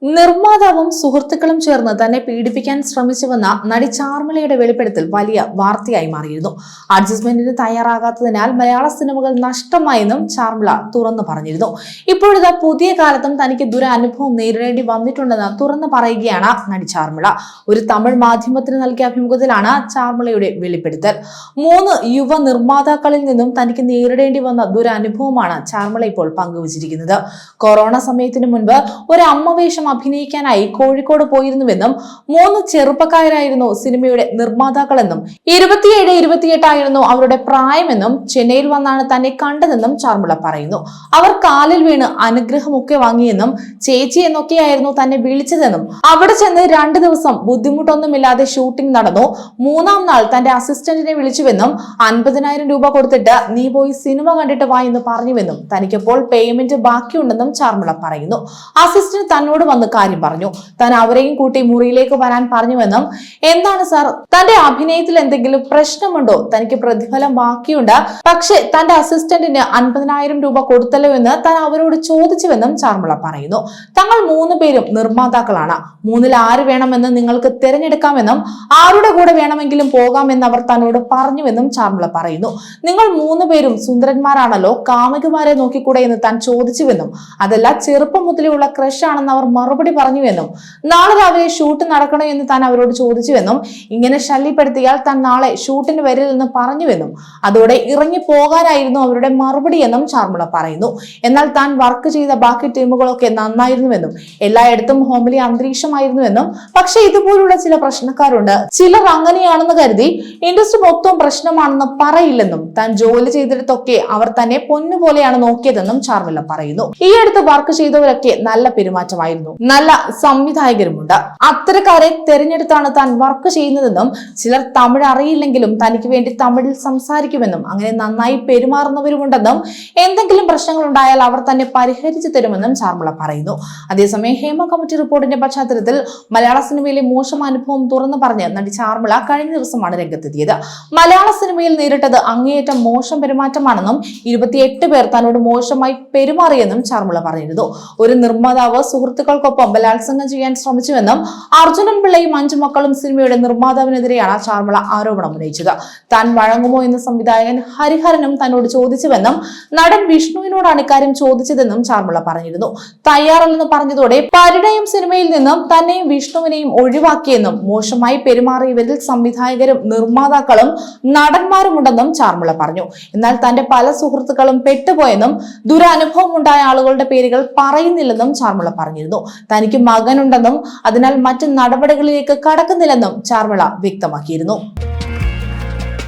നിർമ്മാതാവും സുഹൃത്തുക്കളും ചേർന്ന് തന്നെ പീഡിപ്പിക്കാൻ ശ്രമിച്ചുവെന്ന നടി ചാർമിളയുടെ വെളിപ്പെടുത്തൽ വലിയ വാർത്തയായി മാറിയിരുന്നു. അഡ്ജസ്റ്റ്മെന്റിന് തയ്യാറാകാത്തതിനാൽ മലയാള സിനിമകൾ നഷ്ടമായെന്നും ചാർമിള തുറന്നു പറഞ്ഞിരുന്നു. ഇപ്പോഴത്തെ പുതിയ കാലത്തും തനിക്ക് ദുരനുഭവം നേരിടേണ്ടി വന്നിട്ടുണ്ടെന്ന് തുറന്നു പറയുകയാണ് നടി ചാർമിള. ഒരു തമിഴ് മാധ്യമത്തിന് നൽകിയ അഭിമുഖത്തിലാണ് ചാർമിളയുടെ വെളിപ്പെടുത്തൽ. 3 യുവ നിർമ്മാതാക്കളിൽ നിന്നും തനിക്ക് നേരിടേണ്ടി വന്ന ദുരനുഭവമാണ് ചാർമിള ഇപ്പോൾ പങ്കുവച്ചിരിക്കുന്നത്. കൊറോണ സമയത്തിന് മുൻപ് ഒരു അമ്മവേഷം അഭിനയിക്കാനായി കോഴിക്കോട് പോയിരുന്നുവെന്നും 3 ചെറുപ്പക്കാരായിരുന്നു സിനിമയുടെ നിർമ്മാതാക്കളെന്നും 27-28 ആയിരുന്നു അവരുടെ പ്രായമെന്നും ചെന്നൈയിൽ വന്നാണ് തന്നെ കണ്ടതെന്നും ചാർമിള പറയുന്നു. അവർ കാലിൽ വീണ് അനുഗ്രഹമൊക്കെ വാങ്ങിയെന്നും ചേച്ചി എന്നൊക്കെയായിരുന്നു തന്നെ വിളിച്ചതെന്നും അവിടെ ചെന്ന് 2 ദിവസം ബുദ്ധിമുട്ടൊന്നുമില്ലാതെ ഷൂട്ടിംഗ് നടന്നു. 3-ാം നാൾ തന്റെ അസിസ്റ്റന്റിനെ വിളിച്ചുവെന്നും 50,000 രൂപ കൊടുത്തിട്ട് നീ പോയി സിനിമ കണ്ടിട്ട് വാ എന്ന് പറഞ്ഞുവെന്നും തനിക്കിപ്പോൾ പേയ്മെന്റ് ബാക്കിയുണ്ടെന്നും ചാർമിള പറയുന്നു. അസിസ്റ്റന്റ് തന്നോട് വന്ന് കാര്യം പറഞ്ഞു. താൻ അവരെയും കൂട്ടി മുറിയിലേക്ക് വരാൻ പറഞ്ഞുവെന്നും എന്താണ് സാർ തന്റെ അഭിനയത്തിൽ എന്തെങ്കിലും പ്രശ്നമുണ്ടോ, തനിക്ക് പ്രതിഫലം ബാക്കിയുണ്ട്, പക്ഷെ തന്റെ അസിസ്റ്റന്റിന് 50,000 രൂപ കൊടുത്തല്ലോ എന്ന് താൻ അവരോട് ചോദിച്ചുവെന്നും ചാർമിള പറയുന്നു. തങ്ങൾ 3 പേരും നിർമ്മാതാക്കളാണ്. 3-ൽ ആര് വേണമെന്ന് നിങ്ങൾക്ക് തിരഞ്ഞെടുക്കാമെന്നും ആരുടെ കൂടെ വേണമെങ്കിലും പോകാമെന്ന് അവർ തന്നോട് പറഞ്ഞുവെന്നും ചാർമിള പറയുന്നു. നിങ്ങൾ 3 പേരും സുന്ദരന്മാരാണല്ലോ, കാമുകിമാരെ നോക്കിക്കൂടെ എന്ന് താൻ ചോദിച്ചുവെന്നും അതല്ല ചെറുപ്പം മുതലുള്ള ക്രഷ് ആണെന്ന് അവർ മറുപടി പറഞ്ഞുവെന്നും നാളെ രാവിലെ ഷൂട്ട് നടക്കണോ എന്ന് താൻ അവരോട് ചോദിച്ചുവെന്നും ഇങ്ങനെ ശല്യപ്പെടുത്തിയാൽ താൻ നാളെ ഷൂട്ടിന് വരില്ലെന്ന് പറഞ്ഞുവെന്നും അതോടെ ഇറങ്ങി പോകാനായിരുന്നു അവരുടെ മറുപടി എന്നും ചാർമിള പറയുന്നു. എന്നാൽ താൻ വർക്ക് ചെയ്ത ബാക്കി ടീമുകളൊക്കെ നന്നായിരുന്നുവെന്നും എല്ലായിടത്തും ഹോംലി അന്തരീക്ഷമായിരുന്നുവെന്നും പക്ഷെ ഇതുപോലുള്ള ചില പ്രശ്നക്കാരുണ്ട്, ചിലർ അങ്ങനെയാണെന്ന് കരുതി ഇൻഡസ്ട്രി മൊത്തം പ്രശ്നമാണെന്ന് പറയില്ലെന്നും താൻ ജോലി ചെയ്തിടത്തൊക്കെ അവർ തന്നെ പൊന്നുപോലെയാണ് നോക്കിയതെന്നും ചാർമിള പറയുന്നു. ഈ അടുത്ത് വർക്ക് ചെയ്തവരൊക്കെ നല്ല പെരുമാറ്റമായിരുന്നു, നല്ല സംവിധായകരുമുണ്ട്, അത്തരക്കാരെ തെരഞ്ഞെടുത്താണ് താൻ വർക്ക് ചെയ്യുന്നതെന്നും ചിലർ തമിഴ് അറിയില്ലെങ്കിലും തനിക്ക് വേണ്ടി തമിഴിൽ സംസാരിക്കുമെന്നും അങ്ങനെ നന്നായി പെരുമാറുന്നവരുമുണ്ടെന്നും എന്തെങ്കിലും പ്രശ്നങ്ങൾ ഉണ്ടായാൽ അവർ തന്നെ പരിഹരിച്ചു തരുമെന്നും ചാർമിള പറയുന്നു. അതേസമയം ഹേമ കമ്മിറ്റി റിപ്പോർട്ടിന്റെ പശ്ചാത്തലത്തിൽ മലയാള സിനിമയിലെ മോശം അനുഭവം തുറന്നു പറഞ്ഞ് നടി ചാർമിള കഴിഞ്ഞ ദിവസമാണ് രംഗത്തെത്തിയത്. മലയാള സിനിമയിൽ നേരിട്ടത് അങ്ങേയറ്റം മോശം പെരുമാറ്റമാണെന്നും 28 പേർ തന്നോട് മോശമായി പെരുമാറിയെന്നും ചാർമിള പറഞ്ഞിരുന്നു. ഒരു നിർമ്മാതാവ് സുഹൃത്തുക്കൾക്കൊപ്പം ബലാത്സംഗം ചെയ്യാൻ ശ്രമിച്ചുവെന്നും അർജുനൻ പിള്ളയും 5 മക്കളും സിനിമയുടെ നിർമ്മാതാവിനെതിരെയാണ് ചാർമിള ആരോപണം ഉന്നയിച്ചത്. താൻ വഴങ്ങുമോ എന്ന് സംവിധായകൻ ഹരിഹരനും തന്നോട് ചോദിച്ചുവെന്നും നടൻ വിഷ്ണുവിനോടാണ് ഇക്കാര്യം ചോദിച്ചതെന്നും ചാർമിള പറഞ്ഞിരുന്നു. തയ്യാറല്ലെന്ന് പറഞ്ഞതോടെ പരിണയം സിനിമയിൽ നിന്നും തന്നെയും വിഷ്ണുവിനെയും ഒഴിവാക്കിയെന്നും മോശമായി പെരുമാറിയവരിൽ സംവിധായകരും നിർമ്മാതാക്കളും നടന്മാരുമുണ്ടെന്നും ചാർമിള പറഞ്ഞു. എന്നാൽ തന്റെ പല സുഹൃത്തുക്കളും പെട്ടുപോയെന്നും ദുരനുഭവം ഉണ്ടായ ആളുകളുടെ പേരുകൾ പറയുന്നില്ലെന്നും ചാർമിള പറഞ്ഞിരുന്നു. തനിക്ക് മകനുണ്ടെന്നും അതിനാൽ മറ്റ് നടപടികളിലേക്ക് കടക്കുന്നില്ലെന്നും ചാർമിള വ്യക്തമാക്കിയിരുന്നു.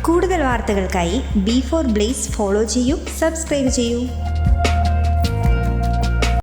കൂടുതൽ വാർത്തകൾക്കായി B4 Blaze ഫോളോ ചെയ്യൂ, സബ്സ്ക്രൈബ് ചെയ്യൂ.